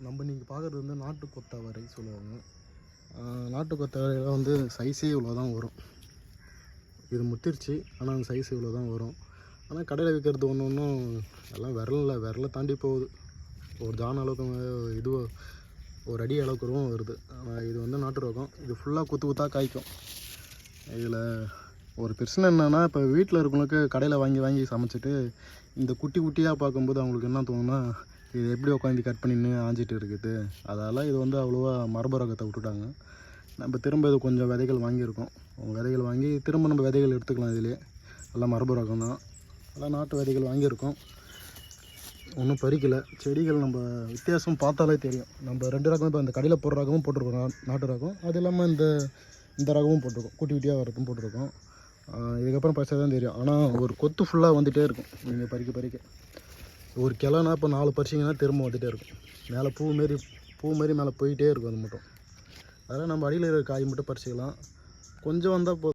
நம்ம நீங்கள் பார்க்குறது வந்து நாட்டு கொத்தவரை சொல்லுவாங்க. நாட்டு கொத்தவரையில் வந்து சைஸே இவ்வளோ தான் வரும். இது முத்திருச்சு, ஆனால் அந்த சைஸ் இவ்வளோ தான் வரும். ஆனால் கடையில் விற்கிறது ஒன்று ஒன்றும் எல்லாம் விரலை தாண்டி போகுது. ஒரு ஜான் அளவுக்கு இது ஒரு அடி அளவுக்கு வருது. ஆனால் இது வந்து நாட்டு ரகம். இது ஃபுல்லாக குத்தாக காய்க்கும். இதில் ஒரு பிரச்சனை என்னென்னா, இப்போ வீட்டில் இருக்கவங்களுக்கு கடையில் வாங்கி சமைச்சிட்டு இந்த குட்டி குட்டியாக பார்க்கும்போது அவங்களுக்கு என்ன தோணுன்னா, இது எப்படி உட்காந்து கட் பண்ணின்னு ஆஞ்சிட்டு இருக்குது. அதனால் இது வந்து அவ்வளோவா மரபு ரகத்தை விட்டுட்டாங்க. நம்ம திரும்ப இது கொஞ்சம் விதைகள் வாங்கியிருக்கோம். விதைகள் வாங்கி திரும்ப நம்ம விதைகள் எடுத்துக்கலாம். இதிலே எல்லாம் மரபு ரகம் தான். எல்லாம் நாட்டு விதைகள் வாங்கியிருக்கோம். ஒன்றும் பறிக்கலை. செடிகள் நம்ம வித்தியாசம் பார்த்தாலே தெரியும். நம்ம 2 ரகம் இப்போ இந்த கடையில் போடுற ரகமும் போட்டிருக்கோம், நாட்டு ரகம். அது இல்லாமல் இந்த ரகமும் போட்டிருக்கோம், குட்டி குட்டியாக வரதும் போட்டிருக்கோம். இதுக்கப்புறம் பறிச்சா தான் தெரியும். ஆனால் ஒரு கொத்து ஃபுல்லாக வந்துகிட்டே இருக்கும். நீங்கள் பறிக்க ஒரு கிளைனா இப்போ 4 பறிச்சிங்கன்னா திரும்ப வந்துகிட்டே இருக்கும். மேலே பூ மாரி மேலே போயிட்டே இருக்கும். அது மட்டும் அதனால் நம்ம அடியில் இருக்கிற காய் மட்டும் பறிச்சிக்கலாம். கொஞ்சம் வந்தால்